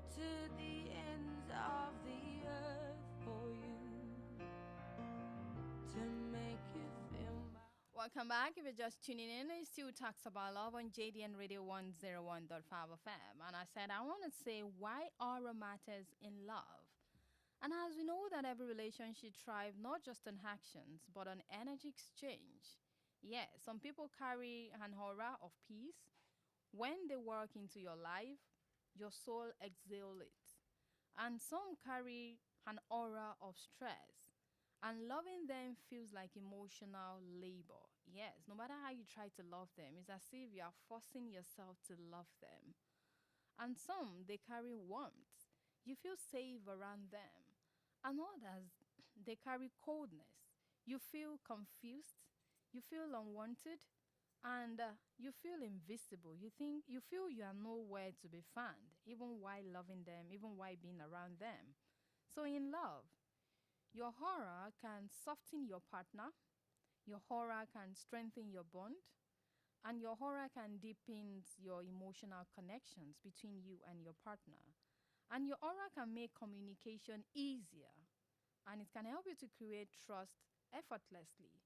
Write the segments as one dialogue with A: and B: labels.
A: to the ends of the earth for you to make you feel my.
B: Welcome back. If you're just tuning in, it still talks about love on JDN Radio 101.5 FM. And I said I want to say why aura matters in love. And as we know that every relationship thrives not just on actions, but on energy exchange. Yes, some people carry an aura of peace. When they walk into your life, your soul exhales it. And some carry an aura of stress. And loving them feels like emotional labor. Yes, no matter how you try to love them, it's as if you are forcing yourself to love them. And some, they carry warmth. You feel safe around them. And others, they carry coldness. You feel confused. You feel unwanted. And you feel invisible. You feel you are nowhere to be found, even while loving them, even while being around them. So in love, your aura can soften your partner, your aura can strengthen your bond, and your aura can deepen your emotional connections between you and your partner. And your aura can make communication easier, and it can help you to create trust effortlessly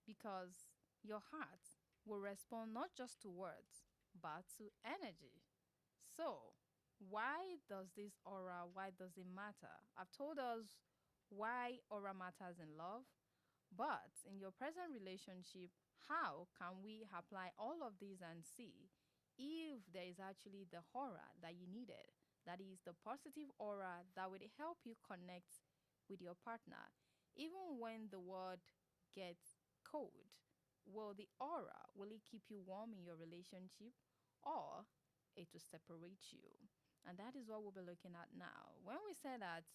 B: because your heart will respond not just to words, but to energy. So, why does it matter? I've told us why aura matters in love, but in your present relationship, how can we apply all of these and see if there is actually the aura that you needed? That is the positive aura that would help you connect with your partner, even when the world gets cold. Will the aura will it keep you warm in your relationship, or it will separate you? And that is what we'll be looking at now. When we say that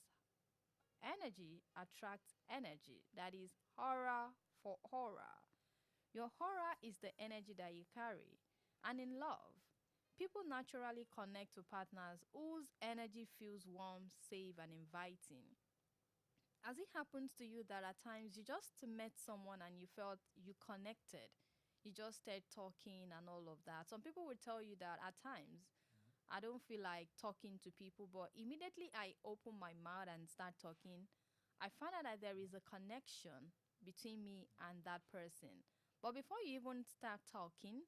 B: energy attracts energy, that is aura for aura. Your aura is the energy that you carry. And in love, people naturally connect to partners whose energy feels warm, safe, and inviting. Has it happened to you that at times you just met someone and you felt you connected? You just started talking and all of that. Some people would tell you that at times I don't feel like talking to people, but immediately I open my mouth and start talking, I find out that there is a connection between me and that person. But before you even start talking,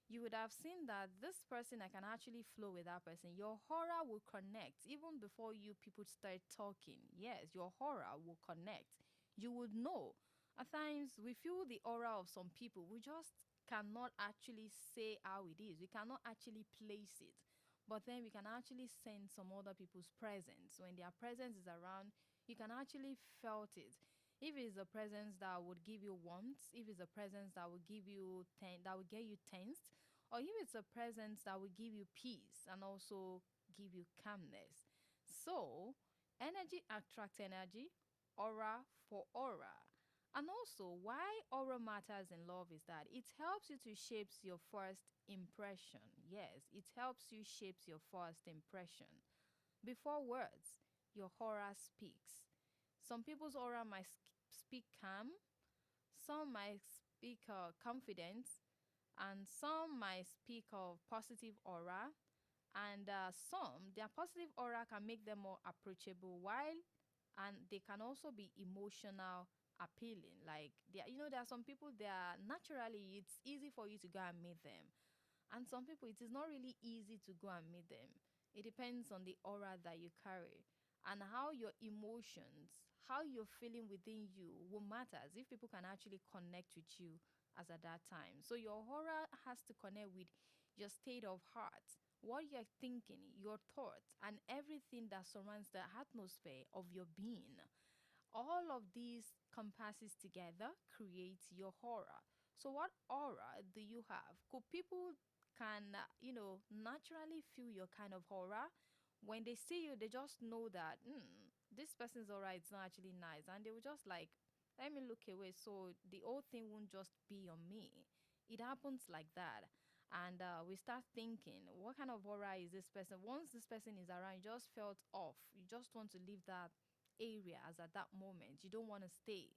B: you would have seen that this person, I can actually flow with that person. Your aura will connect even before you people start talking. Yes, your aura will connect. You would know. At times, we feel the aura of some people. We just cannot actually say how it is. We cannot actually place it. But then we can actually sense some other people's presence. When their presence is around, you can actually felt it. If it's a presence that would give you warmth, if it's a presence that would give you that would get you tensed, or if it's a presence that would give you peace and also give you calmness. So, energy attracts energy, aura for aura. And also, why aura matters in love is that it helps you to shape your first impression. Yes, it helps you shape your first impression. Before words, your aura speaks. Some people's aura might speak calm, some might speak confidence, and some might speak of positive aura, and some their positive aura can make them more approachable, while and they can also be emotional appealing. Like there are some people that are naturally it's easy for you to go and meet them, and some people it is not really easy to go and meet them. It depends on the aura that you carry and how your emotions, how you're feeling within you will matters if people can actually connect with you as at that time. So your aura has to connect with your state of heart, what you're thinking, your thoughts, and everything that surrounds the atmosphere of your being. All of these compasses together create your aura. So what aura do you have? Could people can naturally feel your kind of aura? When they see you, they just know that this person's aura is not actually nice, and they will just like let me look away so the whole thing won't just be on me. It happens like that. And we start thinking, what kind of aura is this person? Once this person is around, you just felt off. You just want to leave that area as at that moment. You don't want to stay.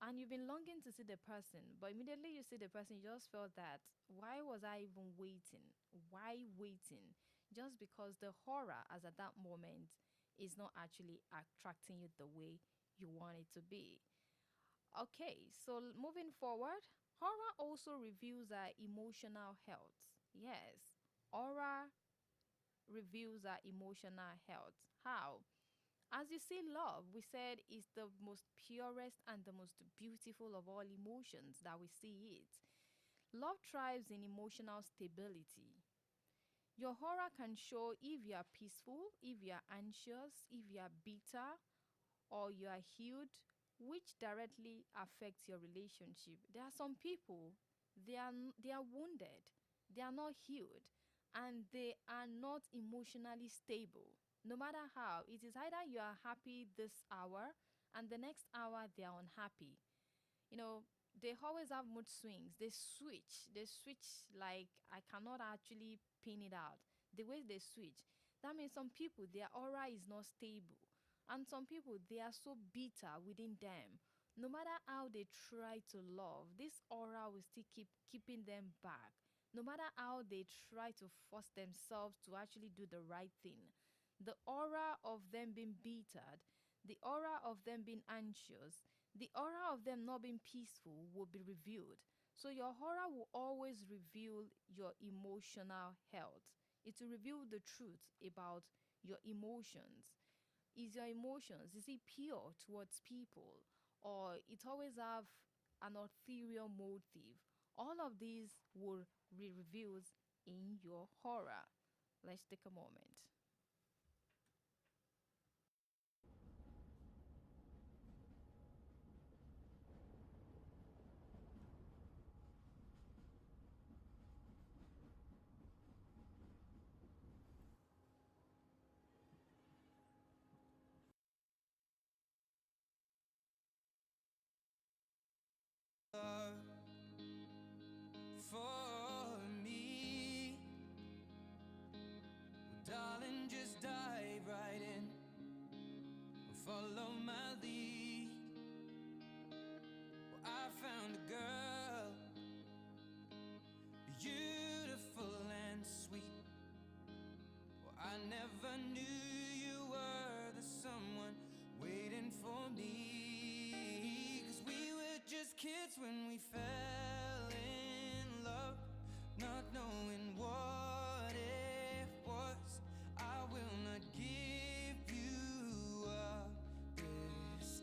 B: And you've been longing to see the person, but immediately you see the person, you just felt that, why was I even waiting? Why waiting? just because the horror as at that moment is not actually attracting you the way you want it to be. Okay, so moving forward, horror also reveals our emotional health. Yes, horror reveals our emotional health. How? As you see, love, we said, is the most purest and the most beautiful of all emotions that we see it. Love thrives in emotional stability. Your horror can show if you are peaceful, if you are anxious, if you are bitter, or you are healed, which directly affects your relationship. There are some people, they are wounded, they are not healed, and they are not emotionally stable. No matter how, it is either you are happy this hour and the next hour they are unhappy. You know, they always have mood swings. They switch like I cannot actually pin it out. The way they switch, that means some people their aura is not stable, and some people they are so bitter within them. No matter how they try to love, this aura will still keep keeping them back. No matter how they try to force themselves to actually do the right thing, the aura of them being bittered, the aura of them being anxious, the aura of them not being peaceful will be revealed. So your aura will always reveal your emotional health. It will reveal the truth about your emotions. Is your emotions, is it pure towards people? Or it always have an ulterior motive? All of these will be revealed in your aura. Let's take a moment.
A: For me, darling, just dive right in, follow my lead. Well, I found a girl, beautiful and sweet. Well, I never knew you were the someone waiting for me. 'Cause we were just kids when we fell in love, not knowing what it was. I will not give you up this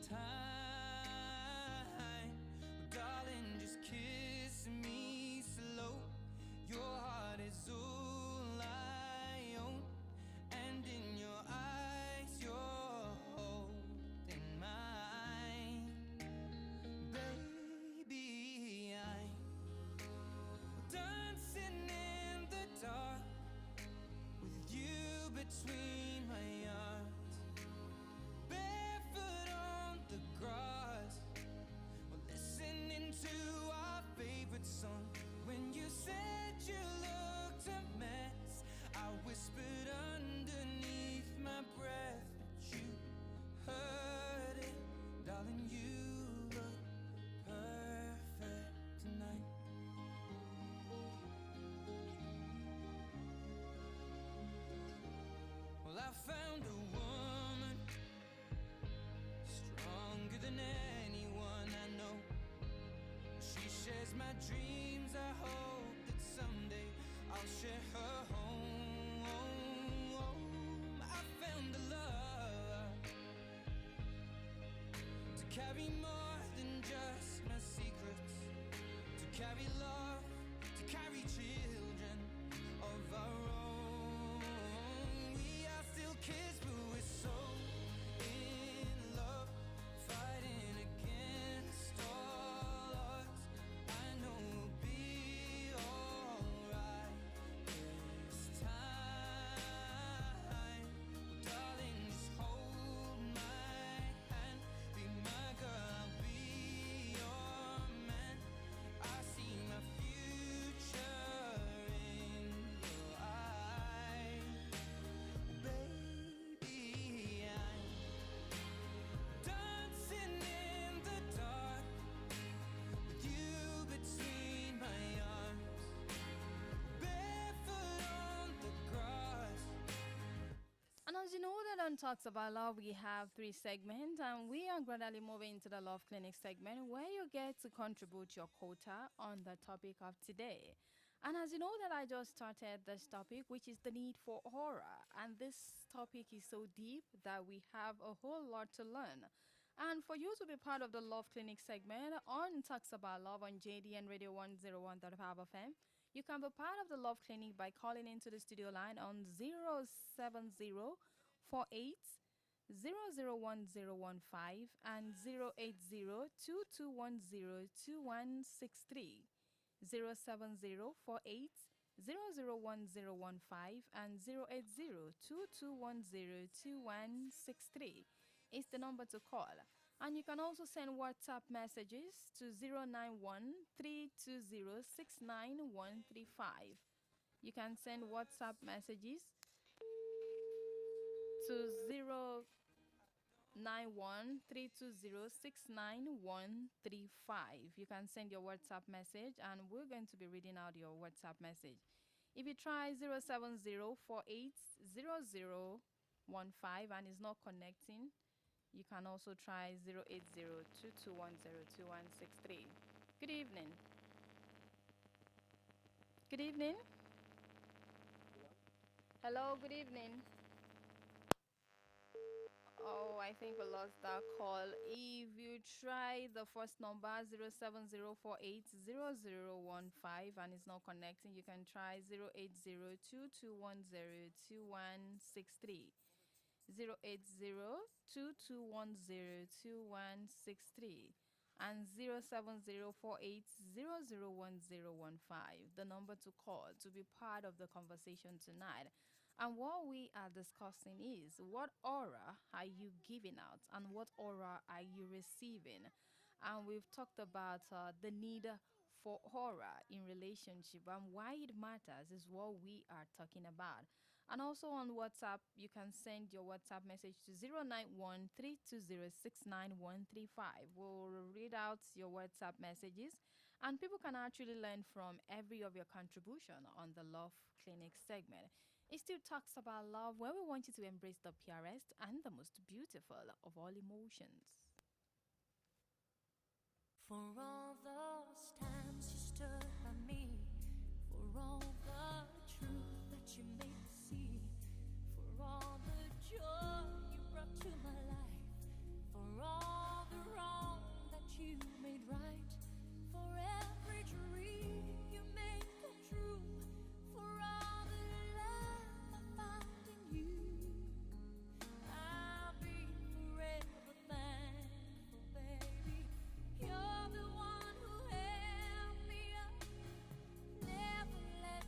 B: On Talks About Love, we have three segments, and we are gradually moving to the Love Clinic segment where you get to contribute your quota on the topic of today. And as you know, that I just started this topic, which is the need for horror. And this topic is so deep that we have a whole lot to learn. And for you to be part of the Love Clinic segment on Talks About Love on JDN Radio 101.5 FM, you can be part of the Love Clinic by calling into the studio line on 07048 001015 and 08022102163. 07048 001015 and 08022102163 is the number to call. And you can also send WhatsApp messages to 091 You can send WhatsApp messages to 091 You can send your WhatsApp message and we're going to be reading out your WhatsApp message. If you try 07048 and it's not connecting, you can also try 08022102163. Good evening. Good evening. Hello, good evening. Oh, I think we lost that call. If you try the first number 07048 and it's not connecting, you can try 08022102163. 08022102163 and 07048 the number to call to be part of the conversation tonight. And what we are discussing is, what aura are you giving out and what aura are you receiving? And we've talked about the need for aura in relationship and why it matters is what we are talking about. And also on WhatsApp, you can send your WhatsApp message to 091 We'll read out your WhatsApp messages, and people can actually learn from every of your contribution on the Love Clinic segment. It still talks about love, where we want you to embrace the purest and the most beautiful of all emotions.
C: For all those times you stood by me, for all the truth that you made me see, for all the joy you brought to my life, for all the wrong that you made right, for every dream you made come true, for all the love I found in you, I'll be forever thankful, baby. You're the one who held me up, never let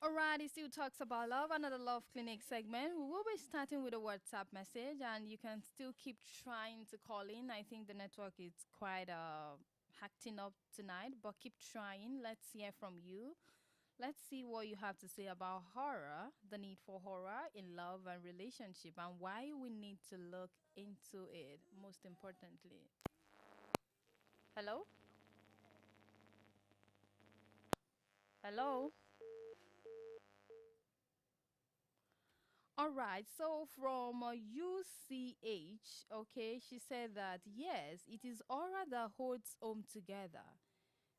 B: Alright, it still talks about love, another love clinic segment. We will be starting with a WhatsApp message, and you can still keep trying to call in. I think the network is quite acting up tonight, but keep trying. Let's hear from you. Let's see what you have to say about horror, the need for horror in love and relationship, and why we need to look into it, most importantly. Hello? Hello? All right, so from UCH, okay, she said that yes, it is aura that holds home together.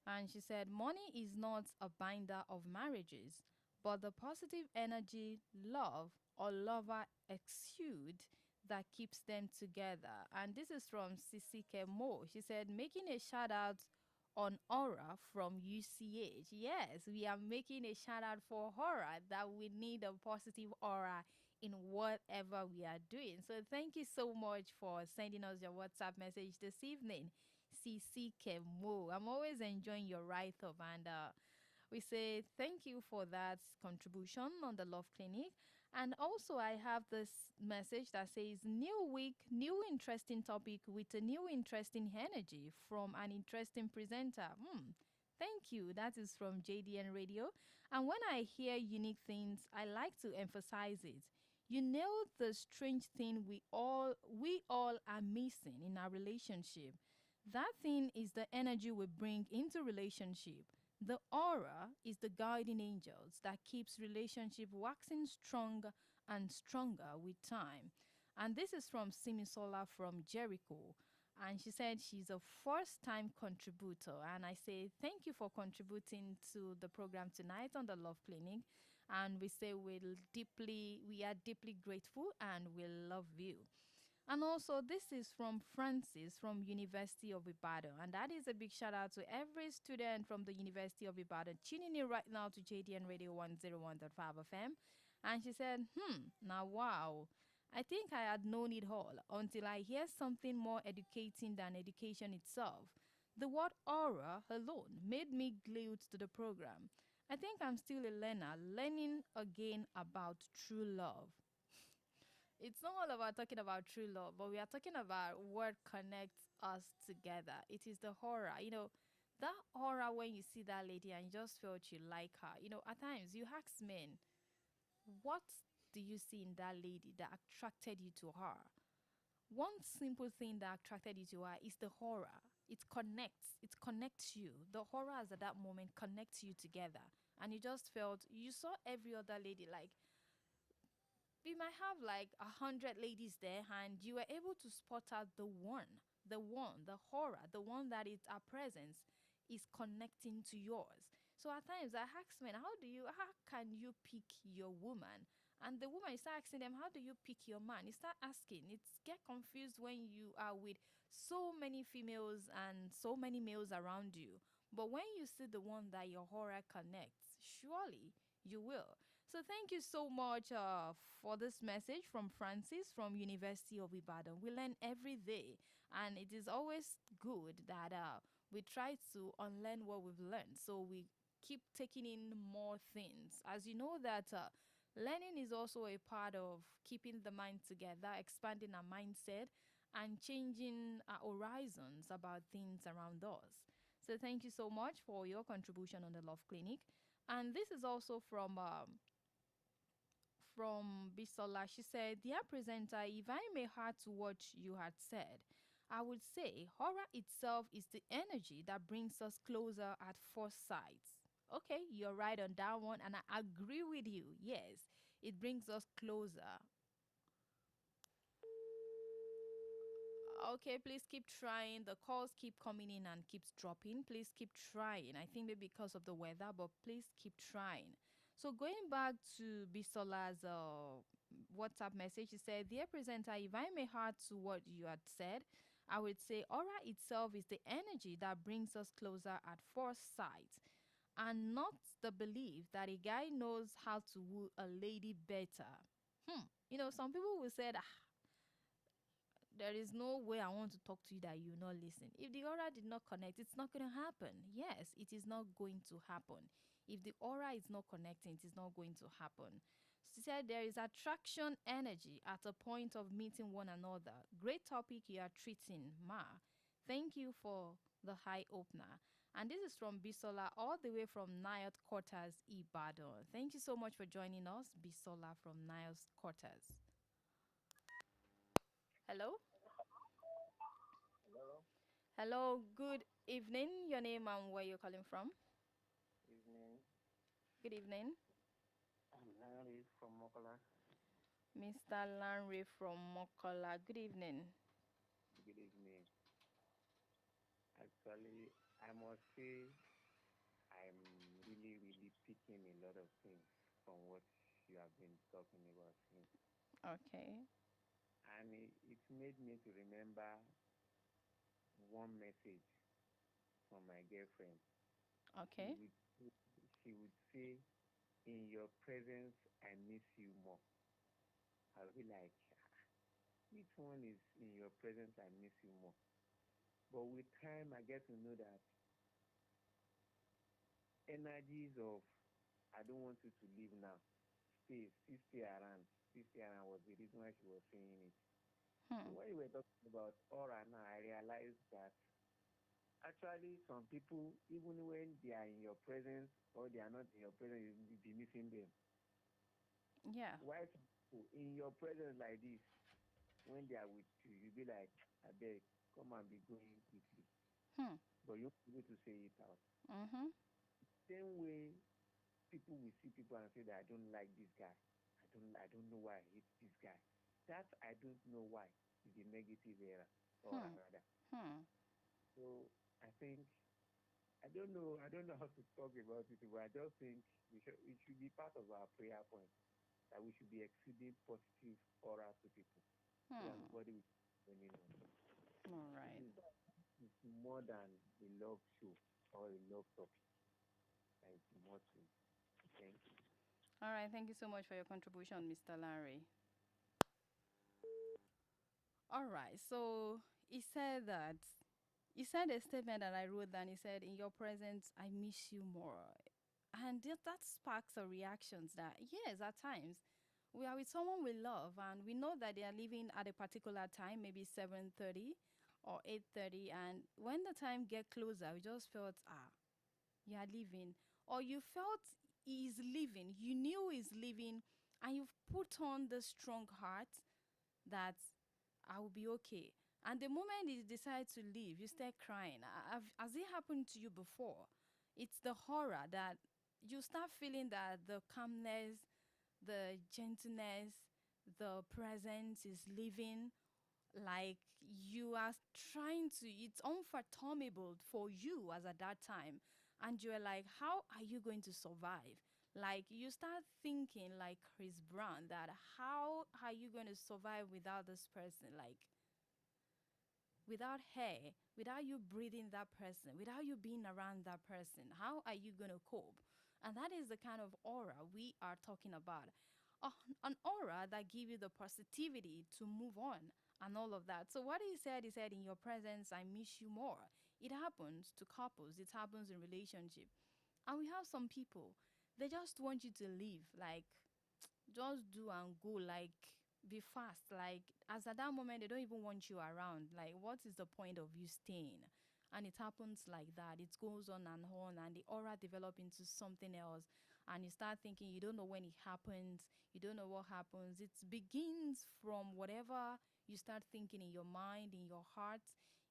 B: And she said, money is not a binder of marriages, but the positive energy, love, or lover exude that keeps them together. And this is from Sisike Mo. She said, making a shout out on aura from UCH. Yes, we are making a shout out for aura that we need a positive aura in whatever we are doing. So thank you so much for sending us your WhatsApp message this evening. CC Kemo. I'm always enjoying your write up, and we say thank you for that contribution on the Love Clinic. And also, I have this message that says, new week, new interesting topic with a new interesting energy from an interesting presenter. Thank you. That is from JDN Radio. And when I hear unique things, I like to emphasize it. You know the strange thing we all are missing in our relationship. That thing is the energy we bring into relationship. The aura is the guiding angels that keeps relationship waxing stronger and stronger with time. And this is from Simisola from Jericho. And she said she's a first time contributor. And I say thank you for contributing to the program tonight on the Love Clinic. And we say we are deeply grateful and we love you. And also, this is from Francis from University of Ibadan. And that is a big shout out to every student from the University of Ibadan tuning in right now to JDN Radio 101.5 FM. And she said, now wow. I think I had known it all until I hear something more educating than education itself. The word aura alone made me glued to the program. I think I'm still a learner, learning again about true love. It's not all about talking about true love, but we are talking about what connects us together. It is the horror. That horror when you see that lady and you just felt you like her. At times you ask men, what do you see in that lady that attracted you to her? One simple thing that attracted you to her is the horror. It connects you. The horrors at that moment connects you together. And you just felt, you saw every other lady like, we might have like 100 ladies there, and you were able to spot out the horror, the one that is our presence is connecting to yours. So at times I ask men, how can you pick your woman? And the woman, you start asking them, how do you pick your man? You start asking. It's get confused when you are with so many females and so many males around you. But when you see the one that your horror connects, surely you will. So thank you so much for this message from Francis from University of Ibadan. We learn every day, and it is always good that we try to unlearn what we've learned. So we keep taking in more things. As you know that learning is also a part of keeping the mind together, expanding our mindset, and changing our horizons about things around us. So thank you so much for your contribution on the Love Clinic. And this is also from Bisola. She said, dear presenter, if I may add to what you had said, I would say horror itself is the energy that brings us closer at first sight. Okay, you're right on that one, and I agree with you. Yes, it brings us closer. Okay, please keep trying. The calls keep coming in and keeps dropping. Please keep trying. I think maybe because of the weather, but please keep trying. So going back to Bisola's WhatsApp message, she said, dear presenter, if I may add to what you had said, I would say aura itself is the energy that brings us closer at first sight, and not the belief that a guy knows how to woo a lady better. Some people will say that there is no way I want to talk to you that you not listen. If the aura did not connect, it's not going to happen. Yes, it is not going to happen. If the aura is not connecting, it is not going to happen. She said there is attraction energy at a point of meeting one another. Great topic you are treating, Ma. Thank you for the high opener. And this is from Bisola, all the way from Nayot Quarters, Ibadan. Thank you so much for joining us, Bisola from Nayot Quarters. Hello?
D: Hello,
B: Hello, good evening. Your name and where you're calling from?
D: evening.
B: Good evening.
D: I'm Larry from Mokola.
B: Mr. Lanre from Mokola. Good evening.
D: Good evening. Actually, I must say I'm really picking a lot of things from what you have been talking about since.
B: Okay.
D: And it made me to remember one message from my girlfriend. She
B: Okay.
D: would she would say, "In your presence, I miss you more." I'll be like, which one is in your presence, I miss you more? But with time, I get to know that energies of I don't want you to leave now. Still stay around. Still stay around was the reason why she was saying it. So
B: Hmm.
D: when you were talking about aura now, I realized that actually some people, even when they are in your presence or they are not in your presence, you'll be missing them.
B: Yeah.
D: Why some people in your presence like this, when they are with you, you'll be like, I beg, come and be going quickly.
B: Hmm.
D: But you won't be able to say it out.
B: Mm-hmm.
D: Same way people will see people and say that I don't like this guy. I don't know why I hate this guy. That I don't know why is a negative era or
B: Hmm.
D: rather.
B: Hmm.
D: So I think I don't know how to talk about it, but I just think it should be part of our prayer point that we should be exceeding positive aura to people so that
B: Hmm.
D: nobody will be on.
B: All
D: This
B: right.
D: is more than a love show or a love topic. Thank you much. Thank you.
B: All right. Thank you so much for your contribution, Mr. Larry. All right. So he said that he said a statement that I wrote down. He said, "In your presence, I miss you more." And that sparks a reactions that yes, at times we are with someone we love and we know that they are leaving at a particular time, maybe 7:30 or 8:30, and when the time get closer, we just felt you are leaving, or you felt he's leaving, you knew he's leaving, and you've put on the strong heart that I will be okay. And the moment he decides to leave, you start crying. Has it happened to you before? It's the horror that you start feeling that the calmness, the gentleness, the presence is leaving. Like you are trying to, it's unfathomable for you as at that time. And you're like, how are you going to survive? Like you start thinking like Chris Brown that how are you going to survive without this person? Like without her, without you breathing that person, without you being around that person, how are you going to cope? And that is the kind of aura we are talking about. Uh, an aura that give you the positivity to move on and all of that. So what he said, in your presence, I miss you more. It happens to couples. It happens in relationship. And we have some people, they just want you to leave. Like just do and go, like be fast, like as at that moment they don't even want you around, like what is the point of you staying? And it happens like that, it goes on and the aura develop into something else, and you start thinking you don't know when it happens, you don't know what happens. It begins from whatever you start thinking in your mind, in your heart,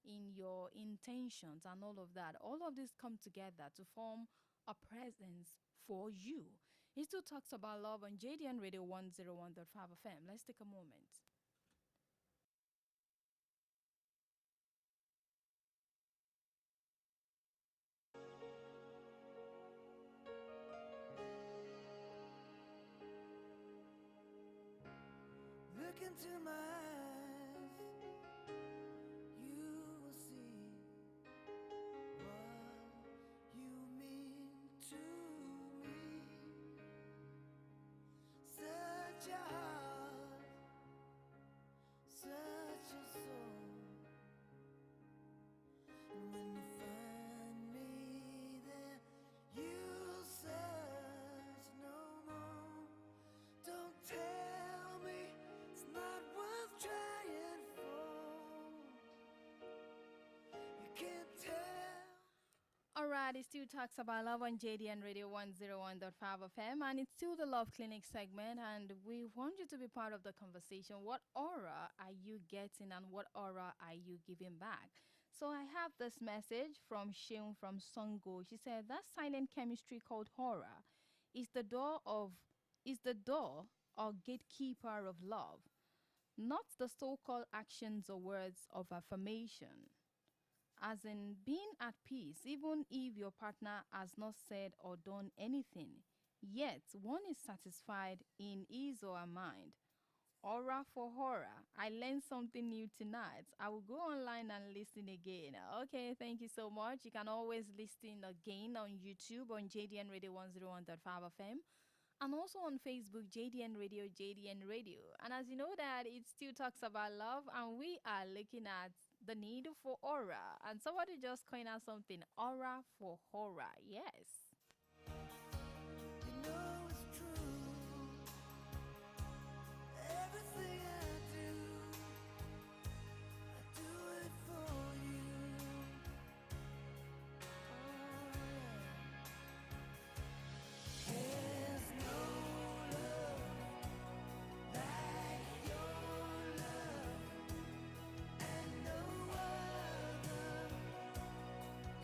B: in your intentions, and all of that. All of this come together to form a presence for you. He still talks about love on JDN Radio 101.5 FM. Let's take a moment.
A: Look into my eyes, you will see what you mean to me. Such a heart, such a soul. And when you find me there, you'll say
B: that, it still talks about love on JDN Radio 101.5 FM, and it's still the Love Clinic segment. And we want you to be part of the conversation. What aura are you getting, and what aura are you giving back? So I have this message from Sheung from Songo. She said that silent chemistry called aura is the door of is the door or gatekeeper of love, not the so-called actions or words of affirmation, as in being at peace, even if your partner has not said or done anything. Yet, one is satisfied in his or her mind. Aura for horror. I learned something new tonight. I will go online and listen again. Okay, thank you so much. You can always listen again on YouTube on JDN Radio 101.5 FM, and also on Facebook, JDN Radio, JDN Radio. And as you know that it still talks about love, and we are looking at the need for aura. And somebody just coined out something, aura for horror. Yes.
A: You know it's true. Everything I do it for you. Oh, yeah. There's no love like your love, and no other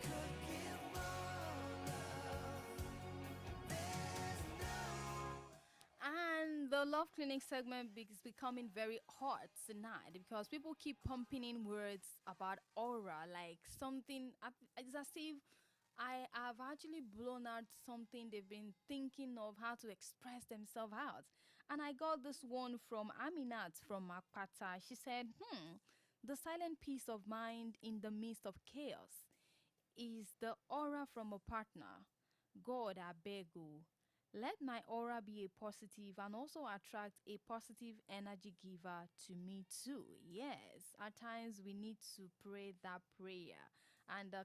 A: could give more love. There's no.
B: And the Love Clinic segment is becoming very hot tonight because people keep pumping in words about aura, like something. It's as if I have actually blown out something they've been thinking of how to express themselves out. And I got this one from Aminat from Makpata. She said, the silent peace of mind in the midst of chaos is the aura from a partner. God, I beg you. Let my aura be a positive and also attract a positive energy giver to me too. Yes, at times we need to pray that prayer. And the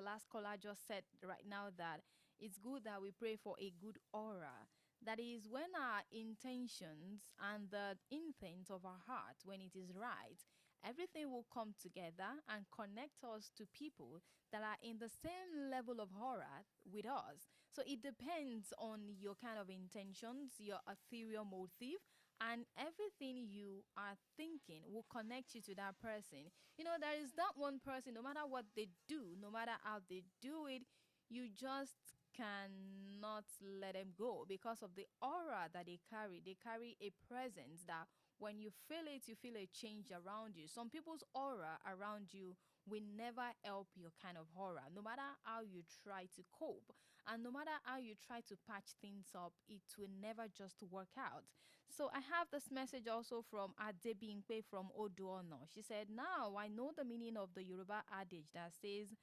B: last caller just said right now that it's good that we pray for a good aura. That is when our intentions and the intent of our heart, when it is right, everything will come together and connect us to people that are in the same level of horror with us. So it depends on your kind of intentions, your ethereal motive, and everything you are thinking will connect you to that person. You know, there is that one person, no matter what they do, no matter how they do it, you just cannot let them go because of the aura that they carry. They carry a presence that when you feel it, you feel a change around you. Some people's aura around you will never help your kind of aura, no matter how you try to cope. And no matter how you try to patch things up, it will never just work out. So I have this message also from Adebimpe from Oduono. She said, now I know the meaning of the Yoruba adage that says,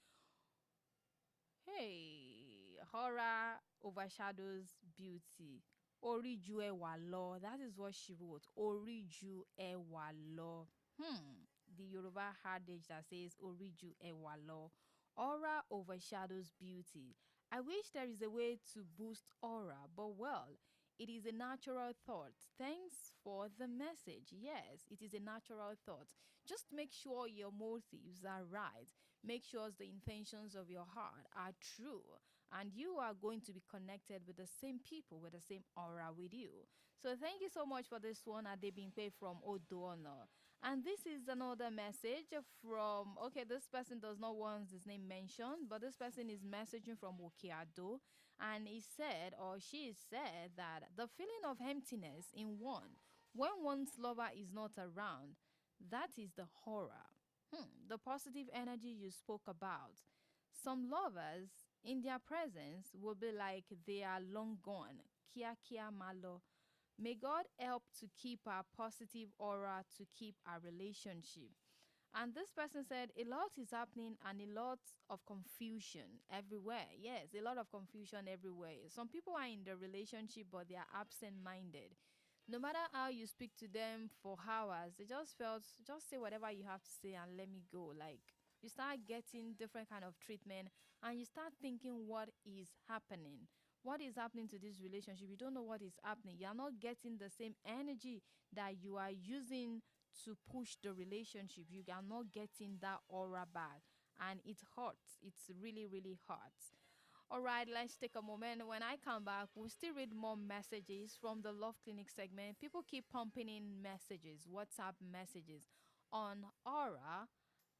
B: hey, horror overshadows beauty. Oriju ewa lo. That is what she wrote. Oriju ewa lo. The Yoruba adage that says Oriju ewa lo. Aura overshadows beauty. I wish there is a way to boost aura, but well, it is a natural thought. Thanks for the message. Yes, it is a natural thought. Just make sure your motives are right. Make sure the intentions of your heart are true. And you are going to be connected with the same people, with the same aura with you. So thank you so much for this one, Adebimpe from Odono. And this is another message from, okay, this person does not want his name mentioned, but this person is messaging from Okeado. And he said, or she said, that the feeling of emptiness in one when one's lover is not around, that is the horror. The positive energy you spoke about. Some lovers, in their presence, will be like they are long gone. Kia kia malo. May God help to keep our positive aura, to keep our relationship. And this person said a lot is happening and a lot of confusion everywhere. Yes, a lot of confusion everywhere. Some people are in the relationship, but they are absent minded. No matter how you speak to them for hours, they just felt, just say whatever you have to say and let me go. Like, you start getting different kind of treatment and you start thinking what is happening. What is happening to this relationship? You don't know what is happening. You're not getting the same energy that you are using to push the relationship. You are not getting that aura back. And it hurts. It's really, really hurts. All right, let's take a moment. When I come back, we'll still read more messages from the Love Clinic segment. People keep pumping in messages, WhatsApp messages on aura,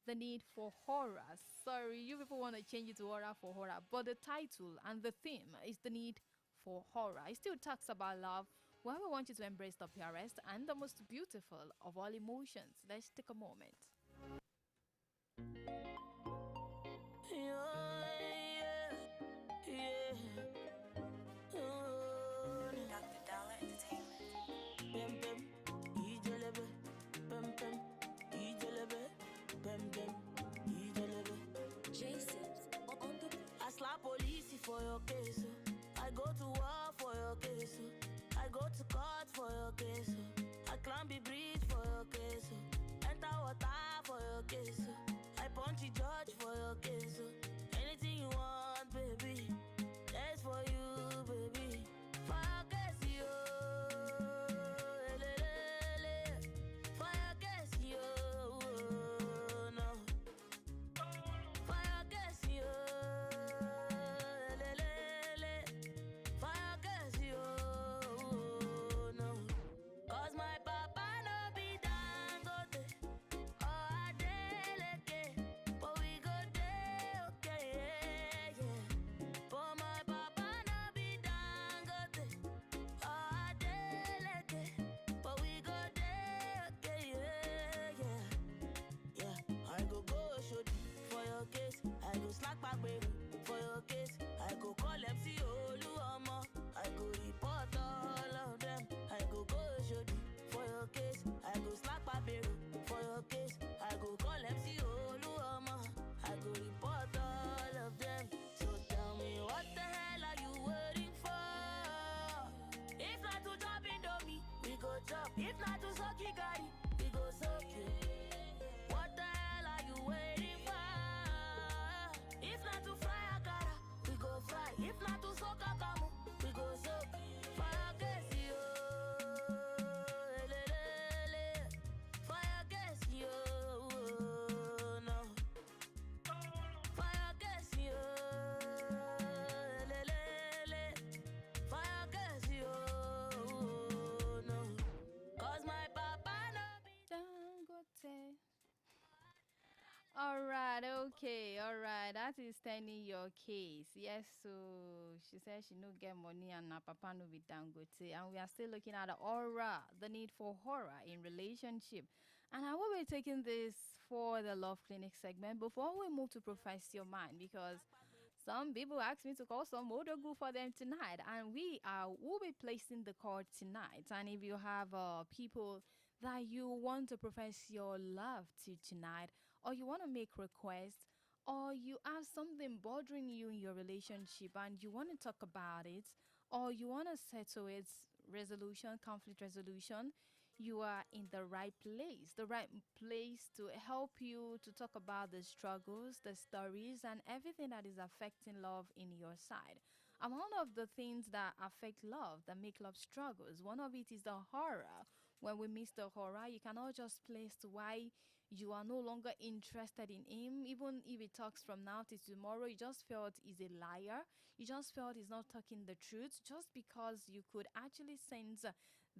B: the need for horror. Sorry, you people want to change it to aura for horror, but the title and the theme is the need for horror. It still talks about love, where we want you to embrace the purest and the most beautiful of all emotions. Let's take a moment.
C: I slap police for your case. I go to war for your case. I go to court for your case. I climb the bridge for your case. Enter water for your case. I punch the judge for your case. Anything you want, baby. That's for you, baby. For your case, yo. For your case, yo. No. For your case, yo. For your case, yo. No. 'Cause my papa no be Dangote. Oh, Adeleke. But we go there, okay, yeah, yeah. But my papa no be Dangote. Oh, Adeleke. But we go there, okay, yeah, yeah. Yeah, I go shoot for your case. I go slack back baby for your case. I go call MC Oluomo. I go report all of them. I go shoot for your case. I go slack back baby for your case. I go call MC Oluomo. I go report all of them. So tell me what the hell are you waiting for? If not to chop Indomie, we go chop. If not to suck Gary, we go suck you. What the hell are you waiting for? If not to fry akara, we go fry. If not to soak akamu, we go soak. Fire gas, yo. Fire gas, yo. No. Fire gas, yo. Fire gas, yo. No. 'Cause my papa no be
B: Dangote. All right, okay, all right. That is standing your case. Yes, so she says she no get money and her papa no be Dangote. And we are still looking at the aura, the need for horror in relationship. And I will be taking this for the Love Clinic segment before we move to Profess Your Mind, because some people asked me to call some Odogu for them tonight, and will be placing the card tonight. And if you have people that you want to profess your love to tonight, or you want to make requests, or you have something bothering you in your relationship and you want to talk about it, or you want to settle its resolution, conflict resolution, you are in the right place to help you to talk about the struggles, the stories, and everything that is affecting love in your side. And one of the things that affect love, that make love struggles, one of it is the horror. When we miss the horror, you cannot just place why you are no longer interested in him, even if he talks from now to tomorrow. You just felt he's a liar. You just felt he's not talking the truth, just because you could actually sense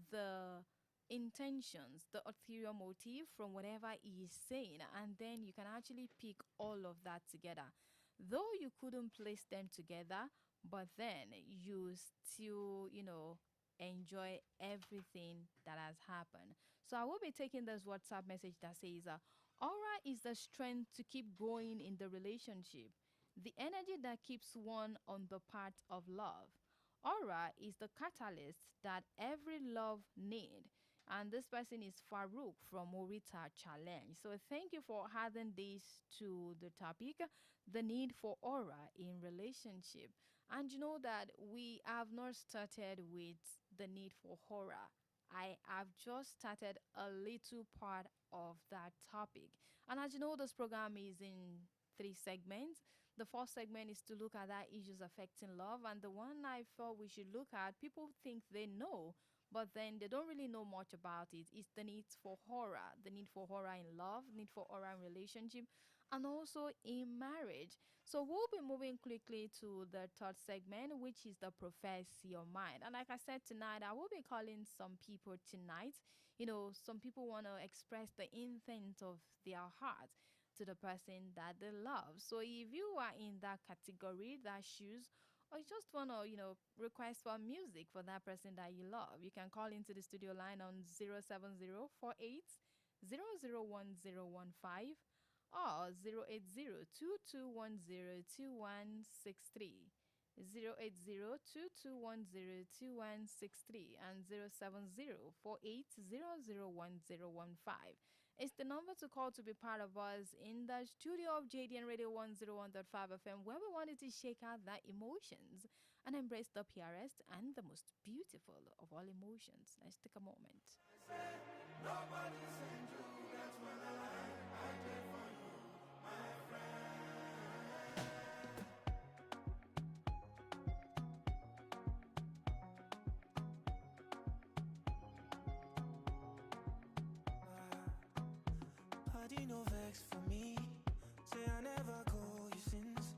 B: the intentions, the ulterior motive from whatever he is saying, and then you can actually pick all of that together. Though you couldn't place them together, but then you still, enjoy everything that has happened. So I will be taking this WhatsApp message that says, aura is the strength to keep going in the relationship, the energy that keeps one on the path of love. Aura is the catalyst that every love need. And this person is Farouk from Morita Challenge. So thank you for adding this to the topic, the need for aura in relationship. And you know that we have not started with the need for horror. I have just started a little part of that topic. And as you know, this program is in three segments. The first segment is to look at that issues affecting love, and the one I thought we should look at, people think they know, but then they don't really know much about it. It's the need for horror, the need for horror in love, need for horror in relationship. and also in marriage. So we'll be moving quickly to the third segment, which is the profess your mind. And like I said tonight, I will be calling some people tonight. Some people want to express the intent of their heart to the person that they love. So if you are in that category, that shoes, or you just want to, request for music for that person that you love, you can call into the studio line on 07048 001015 or 08022102163. 08022102163 and 07048001015 is the number to call to be part of us in the studio of JDN Radio 101.5 FM, where we wanted to shake out the emotions and embrace the purest and the most beautiful of all emotions. Let's take a moment.
A: Party no vex for me. Say I never call you since,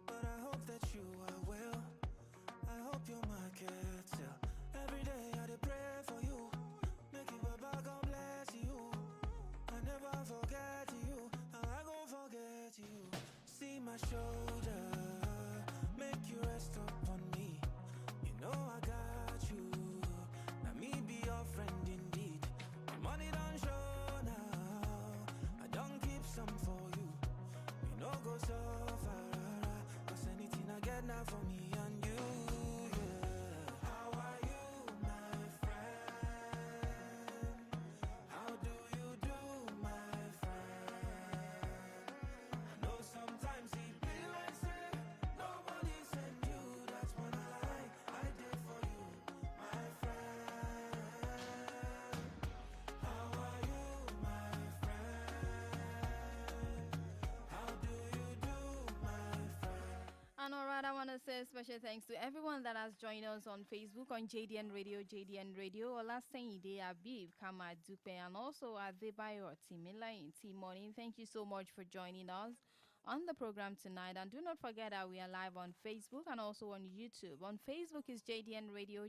A: but I hope that you are well. I hope your market sell. Every day I dey pray for you. Make you Baba God bless you. I never forget you. How I gon' forget you? See my shoulder, make you rest upon me. You know I got you. Now me be your friend indeed. The money don't show now. I don't keep some for you. You know go so far. Cause anything I get now for me and you. Yeah. How are you, my friend? How do you do, my friend? I know sometimes it be like say nobody send you. That's when I did for you, my friend. How are you, my friend? How do you do, my friend?
B: And all right, I want to say special thanks to everyone that has joined us on Facebook on JDN Radio, Olaseyinde, Abib, Kama Dupe, and also Adebayo Timilayin, Morning. Thank you so much for joining us on the program tonight. And do not forget that we are live on Facebook and also on YouTube. On Facebook is JDN Radio,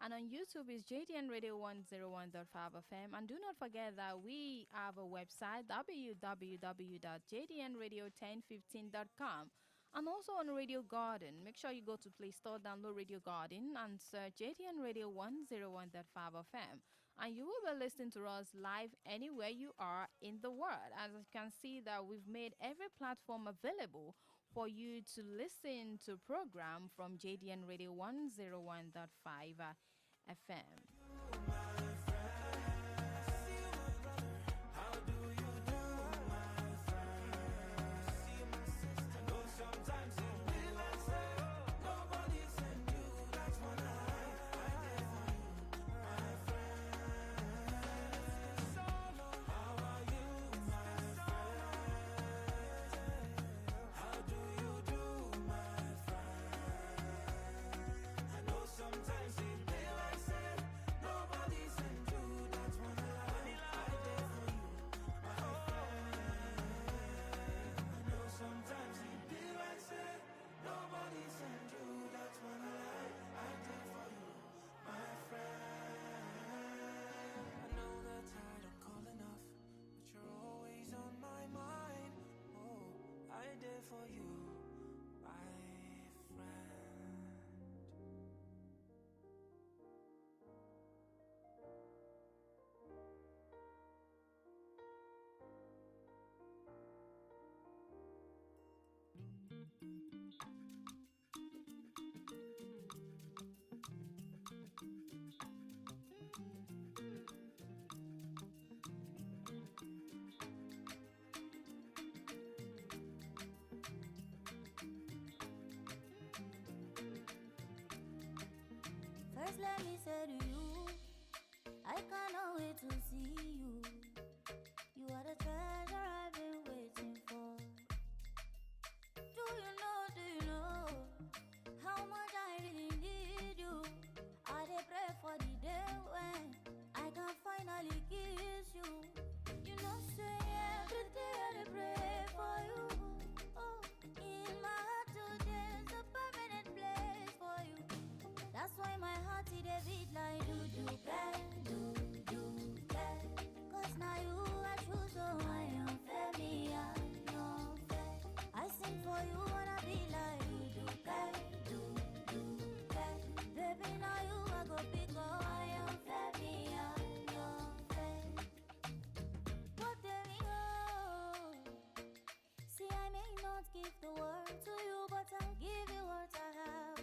B: and on YouTube is JDN Radio 101.5 FM. And do not forget that we have a website, www.jdnradio1015.com. And also on Radio Garden. Make sure you go to Play Store, download Radio Garden, and search JDN Radio 101.5 FM. And you will be listening to us live anywhere you are in the world. As you can see that we've made every platform available for you to listen to program from JDN Radio 101.5 FM. For you, my friend.
C: First, let me say to you, I cannot wait to see you. You are the treasure I've been waiting for. Do you know how much I really need you? I dey pray for the day when I can finally kiss you. You know, say every day I dey pray. don't give the world to you, but I'll give you what I have.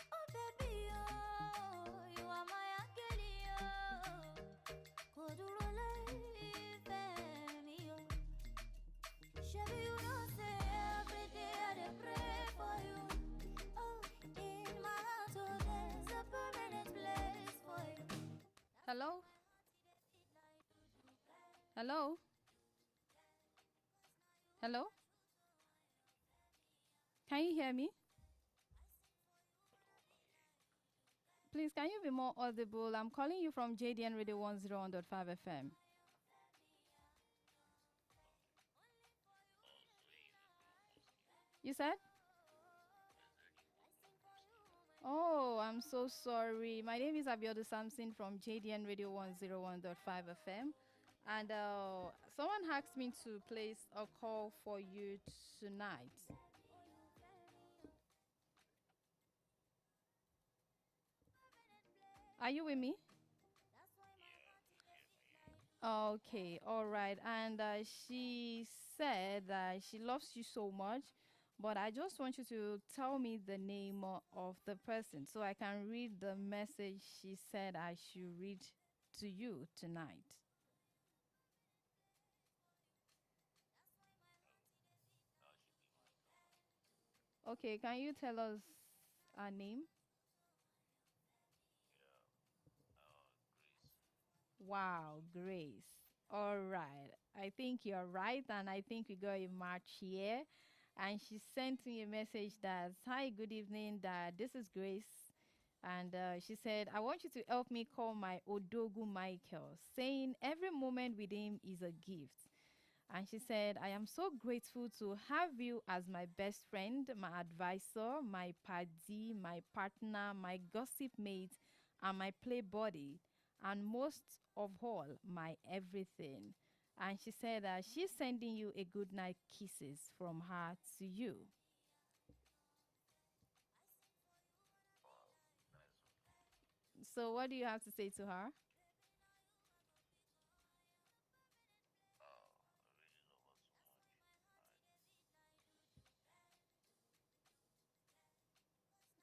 C: Oh baby, oh, you are my angel, oh. Kodurole me, oh. Shabby, you know, say every day I dey pray for you. Oh, in my heart, oh, there's a permanent place for you.
B: Hello? Hello? Hello? Can you hear me? Please, can you be more audible? I'm calling you from JDN Radio 101.5 FM. You said? Oh, I'm so sorry. My name is Abiodu Samson from JDN Radio 101.5 FM. And someone asked me to place a call for you tonight. Are you with me? Okay, all right. And she said that she loves you so much, but I just want you to tell me the name of the person so I can read the message she said I should read to you tonight. Okay, can you tell us her name? Wow, Grace. All right. I think you're right, and I think we got a match here. And she sent me a message that, "Hi, good evening, Dad. This is Grace." And she said, "I want you to help me call my Odogu Michael, saying every moment with him is a gift." And she said, "I am so grateful to have you as my best friend, my advisor, my paddy, my partner, my gossip mate, and my play buddy, and most of all, my everything." And she said that she's sending you a good night kisses from her to you. So, what do you have to say to her?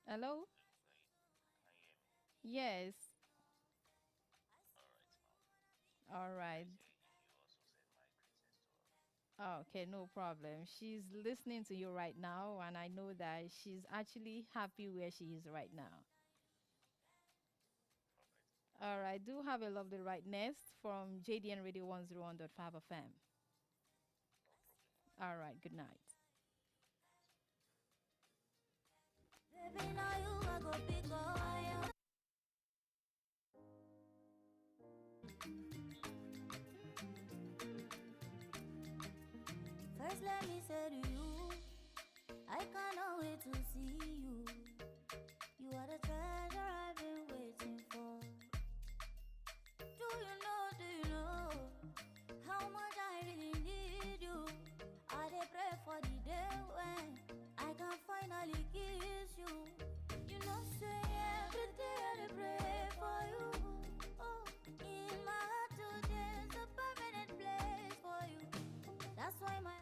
B: Hello? Yes. All right. Okay, no problem. She's listening to you right now, and I know that she's actually happy where she is right now. All right, do have a lovely right next from JDN Radio 101.5 FM. All right, good night.
C: Baby, now you I go pick up. First, let me say to you, I cannot wait to see you. You are the treasure I've been waiting for. Do you know how much I really need you? I dey pray for the day when I can finally kiss you. You know, say every day I dey pray for you. Oh, in my heart today's a permanent place for you. That's why my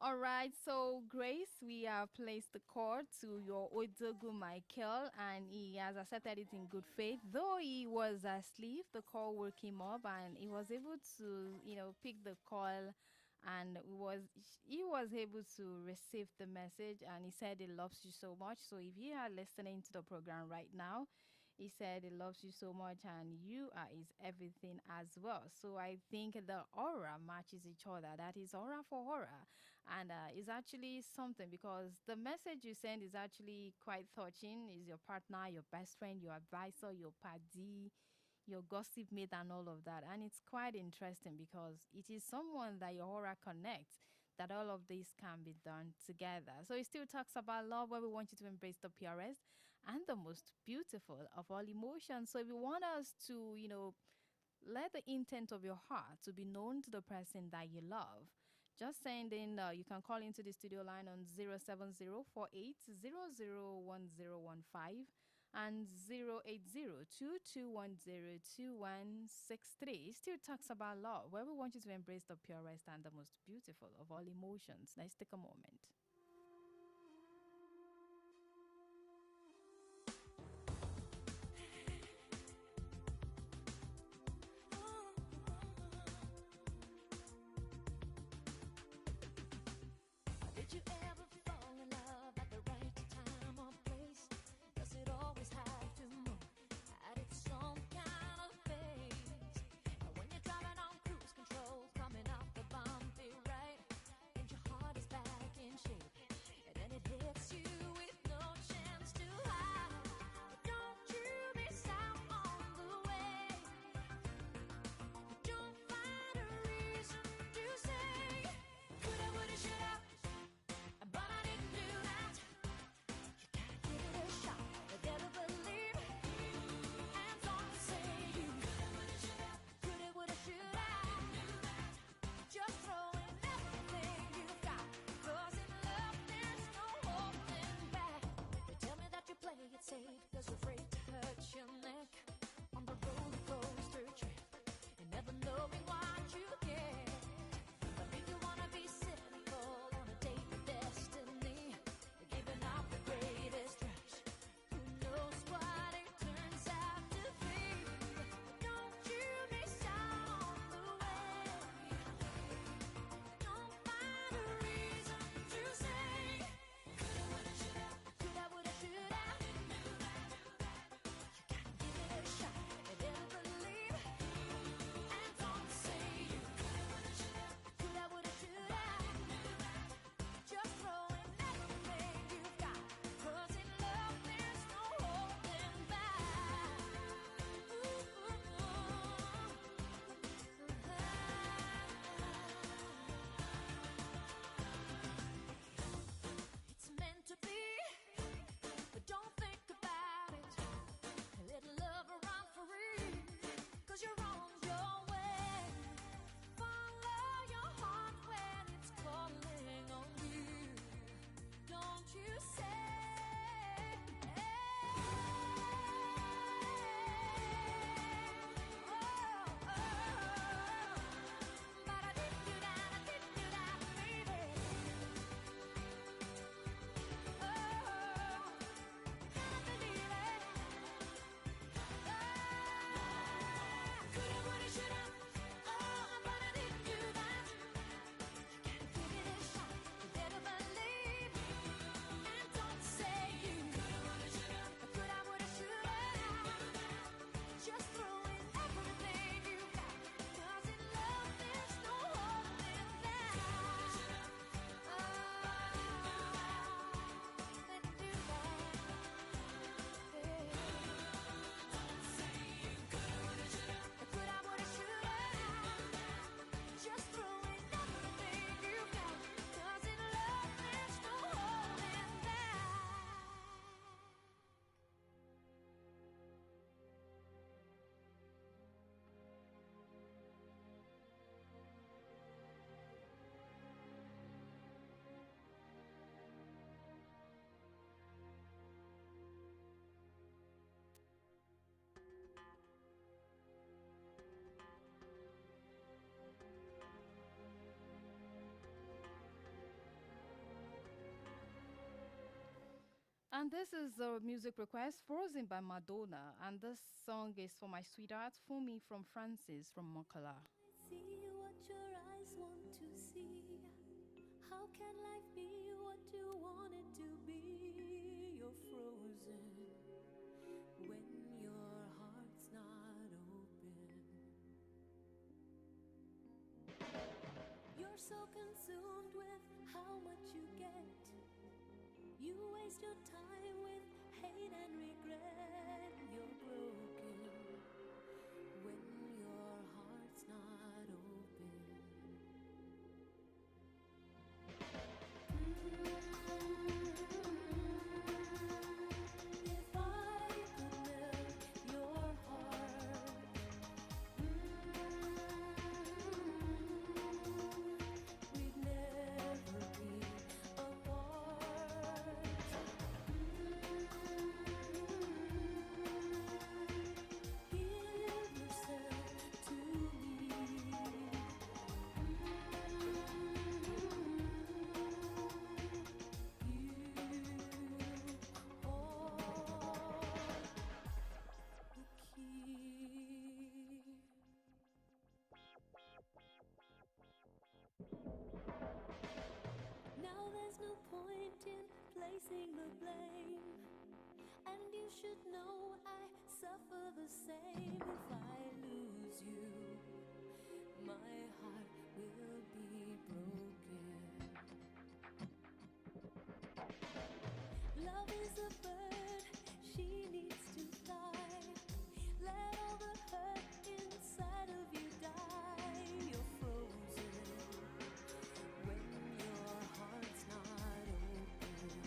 B: All right, so Grace, we have placed the call to your Odogu Michael, and he has accepted it in good faith. Though he was asleep, the call woke him up, and he was able to, pick the call, and he was able to receive the message, and he said he loves you so much. So if you are listening to the program right now, he said he loves you so much, and you are his everything as well. So I think the aura matches each other. That is aura for aura. And it's actually something because the message you send is actually quite touching. Is your partner, your best friend, your advisor, your paddy, your gossip mate, and all of that. And it's quite interesting because it is someone that your aura connects. That all of this can be done together. So it still talks about love, where we want you to embrace the purest and the most beautiful of all emotions. So if you want us to, let the intent of your heart to be known to the person that you love, just send in, you can call into the studio line on 07048001015, and 08022102163 still talks about love, where we want you to embrace the purest and the most beautiful of all emotions. Let's take a moment.
C: Did you ever fall in love at the right time or place? Does it always have to move at its own kind of pace? And when you're driving on cruise control, coming off the bumpy right, and your heart is back in shape, and then it hits you with no chance to hide. But don't you miss out on the way. Don't find a reason to say, coulda, woulda, shoulda. But I didn't do that. You gotta give it a shot. You gotta believe. And don't say you coulda, woulda, shoulda. Just throw in everything you've got. 'Cause in love there's no holding back. You tell me that you play it safe 'cause you're afraid to hurt your neck on the roller coaster trip, and never knowing what you get. But if you wanna be cynical on a date with destiny, you're giving out the greatest rush. Who knows what it turns out to be? Don't you miss out on the way. Don't find a reason to say, coulda, woulda, shoulda. Coulda, woulda, shoulda. You gotta give it a shot. You better believe. And don't say you coulda, woulda, shoulda. Just throw in everything you've got. 'Cause in love there's no holding back. It's meant to be, but don't think about it. Let love run free, 'cause you're on your way. Follow your heart when it's calling on you. Don't you say, but I didn't do that, baby. Can't believe it. Coulda, woulda, shoulda. But I didn't do that. You gotta give it a shot. You better believe. And don't say you coulda, woulda, shoulda. Just throw in everything you got. 'Cause in love there's no holding back. Let's do that. Don't say you coulda, woulda, shoulda. Just throw in everything you got. 'Cause in love there's no holding back.
B: And this is a music request, Frozen by Madonna. And this song is for my sweetheart, Fumi from Francis from Mokala.
C: See what your eyes want to see. How can life be what you want it to be? You're frozen when your heart's not open. You're so consumed with how much you get. You waste your time with hate and regret. You're broken when your heart's not open. If I could melt your heart, we'd never be apart. should know I suffer the same. If I lose you, my heart will be broken. Love is a bird, she needs to fly. Let all the hurt inside of you die. You're frozen when your heart's not open.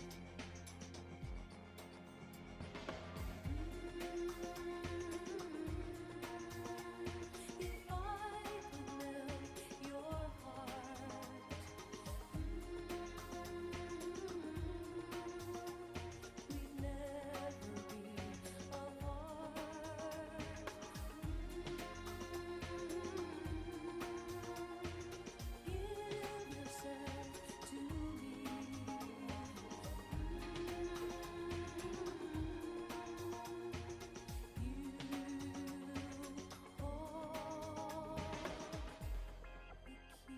C: If I could melt your heart, we'd never be apart. Give yourself to me. You hold the key.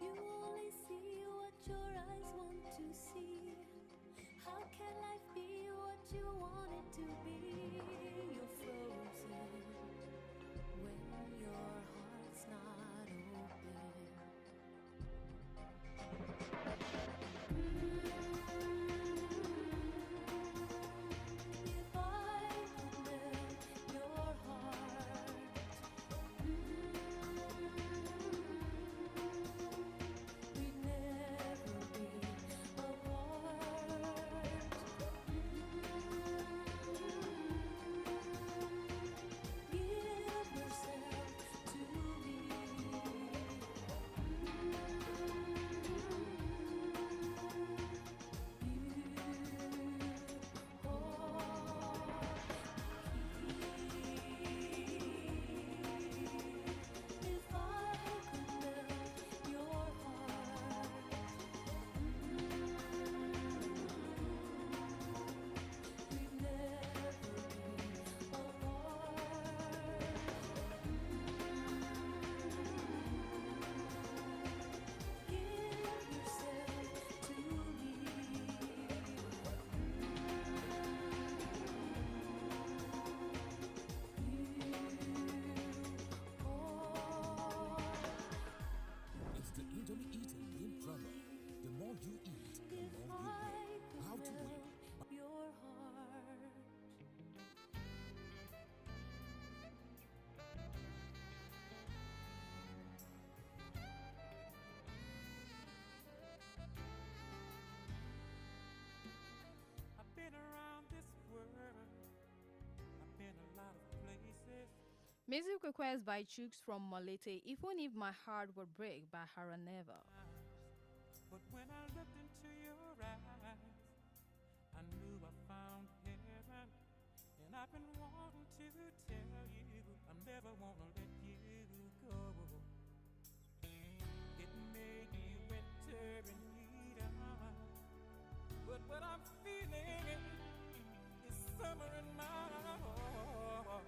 C: You only see what your eyes want to see. How can life be what you want it to be? You're frozen when your heart's not open. If I could melt your heart, we'd never be apart. Give yourself to me. You if I could melt your heart, we'd never be apart. Give yourself to me.
E: It's the Indomie eating game drama. The more you eat, the
C: If
E: more you
C: I
E: win.
C: could
E: How to win?
C: melt your heart.
A: I've been around this world. I've been a lot of places.
B: Music request by Chooks from Molete, Even If My Heart Would Break by Haraneva.
A: But when I looked into your eyes, I knew I found heaven. And I've been wanting to tell you, I never want to let you go. It may be winter in Eden, but what I'm feeling is summer in my heart.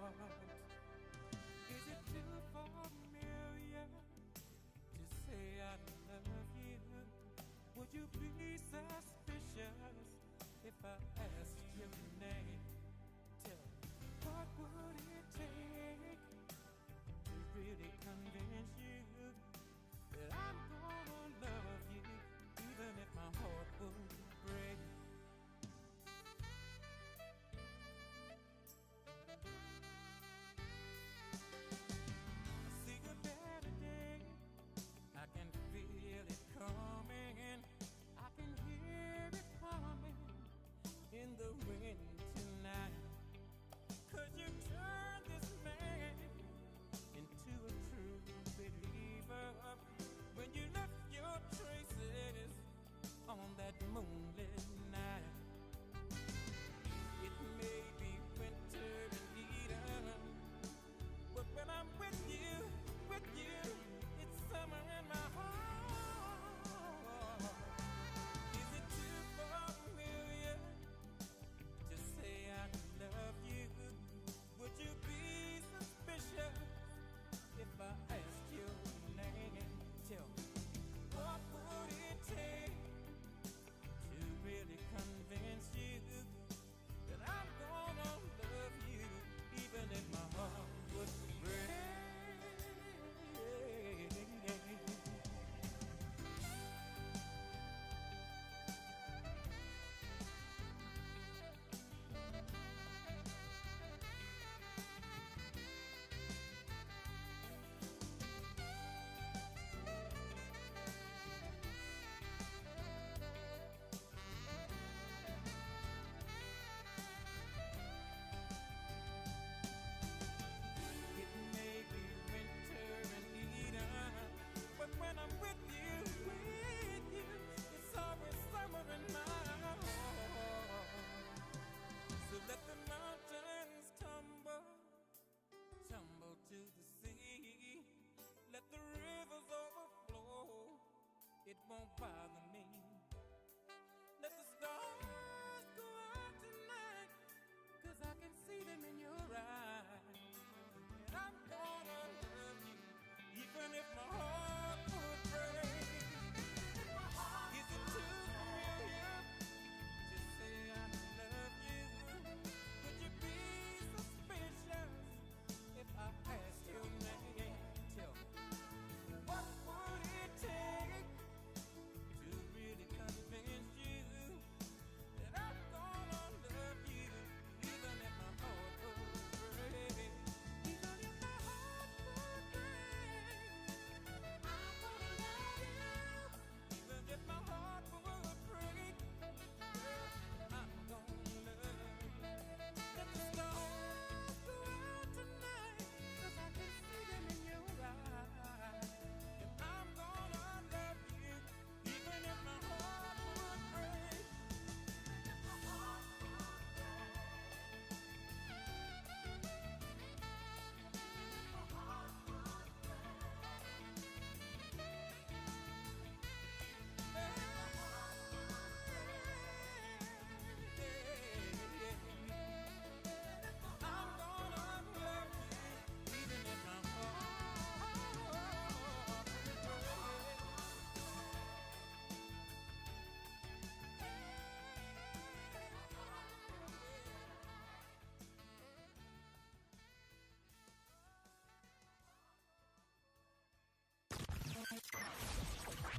A: Is it too familiar to say I love you? Would you be suspicious if I asked your name? Tell me, what would it take to really convince you that I'm gonna love you, even if my heart would break? I see a better day. I can feel it coming. I can hear it coming in the wind tonight. 'Cause you turned this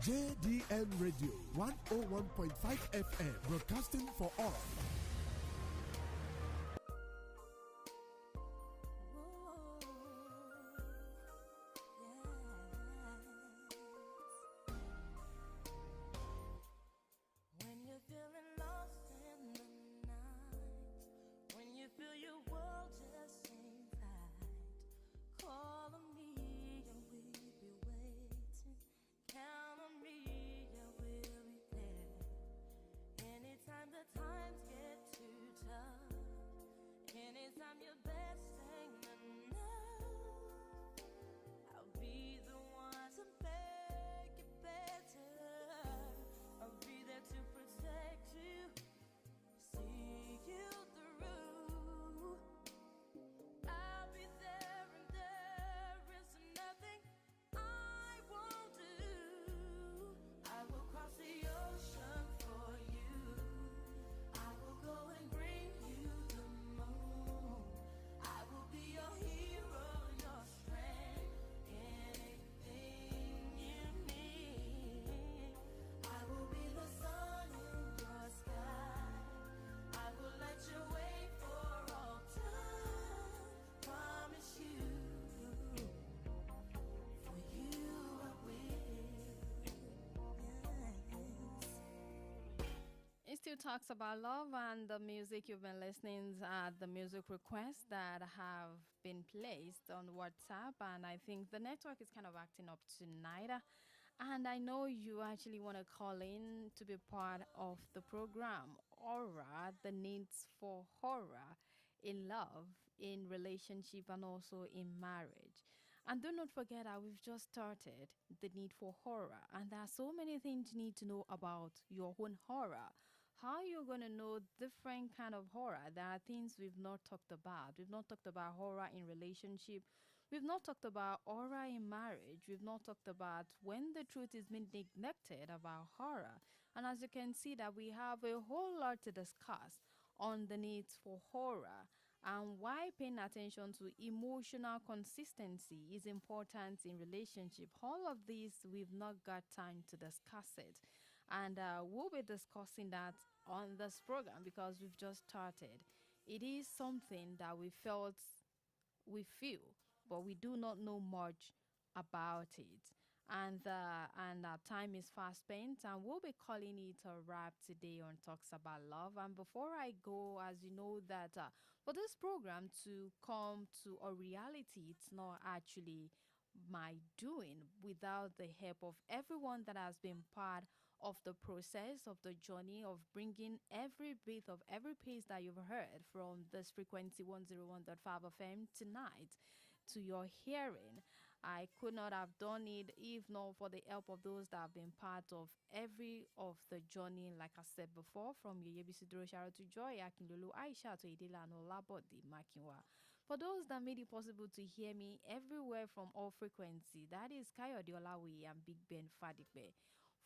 F: JDN Radio 101.5 FM, broadcasting for all.
B: It still talks about love, and the music you've been listening are the music requests that have been placed on WhatsApp. And I think the network is kind of acting up tonight. And I know you actually want to call in to be part of the program. Aura, the needs for horror in love, in relationship, and also in marriage. And do not forget that we've just started the need for horror. And there are so many things you need to know about your own horror. How you're going to know different kind of horror. There are things we've not talked about. We've not talked about horror in relationship. We've not talked about horror in marriage. We've not talked about when the truth is being neglected about horror. And as you can see that we have a whole lot to discuss on the needs for horror and why paying attention to emotional consistency is important in relationship. All of these, we've not got time to discuss it. And we'll be discussing that on this program because we've just started. It is something that we feel, but we do not know much about it. And our time is fast spent, and we'll be calling it a wrap today on Talks About Love. And before I go, as you know that for this program to come to a reality, it's not actually my doing without the help of everyone that has been part of the process of the journey of bringing every bit of every piece that you've heard from this frequency 101.5 FM tonight to your hearing. I could not have done it if not for the help of those that have been part of every of the journey, like I said before, from Yeyebisidro Sharo to Joy, Akinlulu, Aisha to Idila and Olabodi Makinwa. For those that made it possible to hear me everywhere from all frequency, that is Kayode Olawi and Big Ben Fadipe.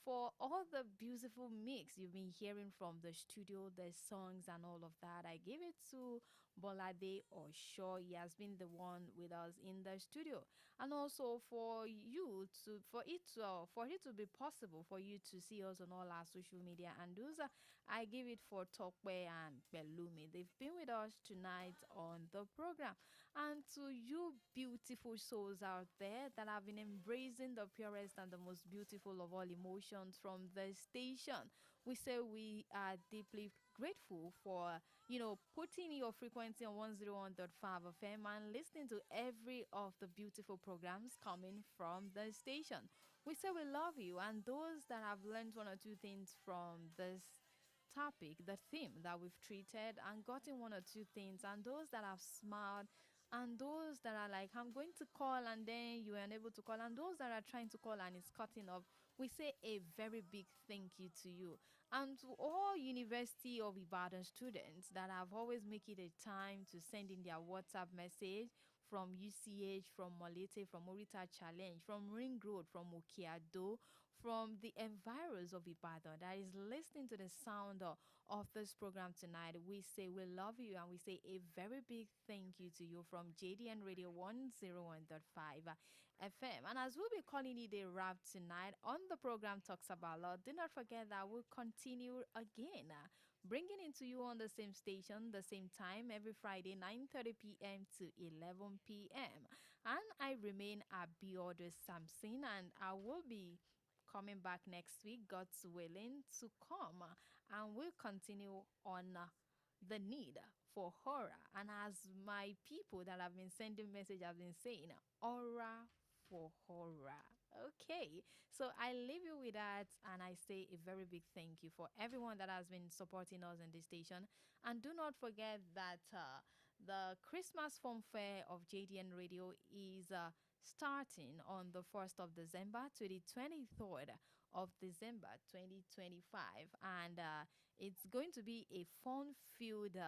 B: For all the beautiful mix you've been hearing from the studio, the songs and all of that, I give it to Bolade Osho. He has been the one with us in the studio. And also for you to, for it to be possible for you to see us on all our social media and those, I give it for Tokwe and Belumi. They've been with us tonight on the program. And to you beautiful souls out there that have been embracing the purest and the most beautiful of all emotions from the station, we say we are deeply grateful for, putting your frequency on 101.5 FM and listening to every of the beautiful programs coming from the station. We say we love you, and those that have learned one or two things from this topic, the theme that we've treated, and gotten one or two things, and those that have smiled, and those that are like, I'm going to call, and then you are unable to call, and those that are trying to call and it's cutting off, we say a very big thank you to you. And to all University of Ibadan students that have always make it a time to send in their WhatsApp message from UCH, from Molete, from Orita Challenge, from Ring Road, from Okeado, from the environs of Ibadan that is listening to the sound of this program tonight, we say we love you and we say a very big thank you to you from JDN Radio 101.5 FM. And as we'll be calling it a wrap tonight on the program Talks About Love, do not forget that we'll continue again. Bringing it to you on the same station, the same time, every Friday, 9:30 p.m. to 11 p.m. And I remain Abiodun Samson, and I will be coming back next week, God's willing, to come. And we'll continue on the need for horror. And as my people that have been sending message have been saying, aura for horror. Okay, so I leave you with that, and I say a very big thank you for everyone that has been supporting us in this station. And do not forget that the Christmas Fun Fair of JDN Radio is starting on the 1st of December to the 23rd of December 2025, and it's going to be a fun-filled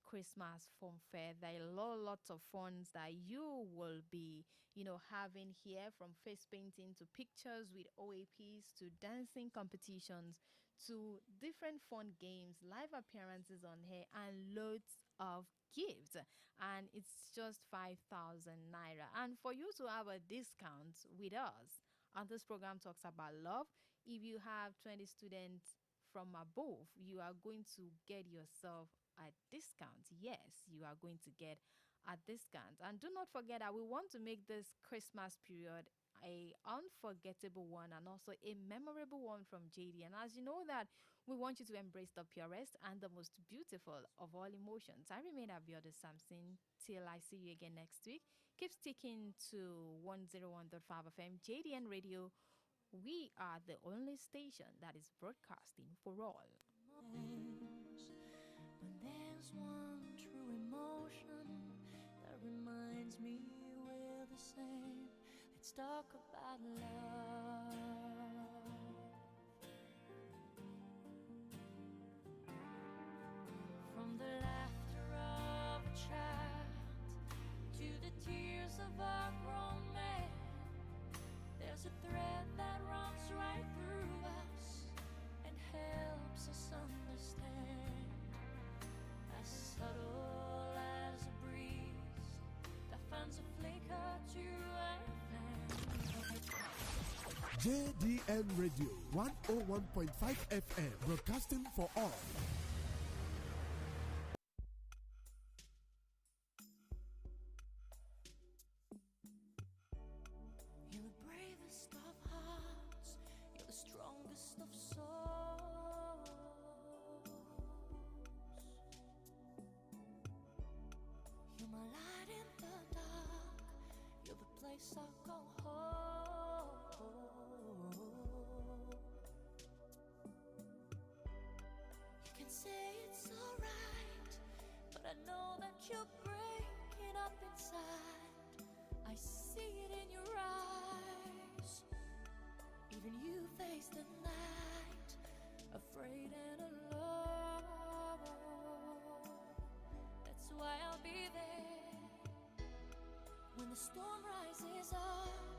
B: Christmas fun fair. There are lots of funs that you will be, having here, from face painting to pictures with OAPs to dancing competitions to different fun games, live appearances on here, and loads of gifts. And it's just 5,000 naira. And for you to have a discount with us, and this program Talks About Love, if you have 20 students from above, you are going to get yourself a discount. Yes, you are going to get a discount. And do not forget that we want to make this Christmas period a unforgettable one and also a memorable one from JD. And as you know that we want you to embrace the purest and the most beautiful of all emotions. I remain Abiodun Samson till I see you again next week. Keep sticking to 101.5 FM JDN Radio. We are the only station that is broadcasting for all.
C: But there's one true emotion that reminds me we're the same. Let's talk about love. From the laughter of a child to the tears of a grown man, there's a thread that runs right through us and helps us understand. As subtle as a breeze that finds a flicker to a flame.
F: JDN Radio 101.5 FM, broadcasting for all.
C: You're the bravest of hearts, you're the strongest of souls. You're my light in the dark, you're the place I go home. You can say it's alright, but I know that you're breaking up inside. I see it in your eyes. Even you face the night, afraid and alone. That's why I'll be there when the storm rises up.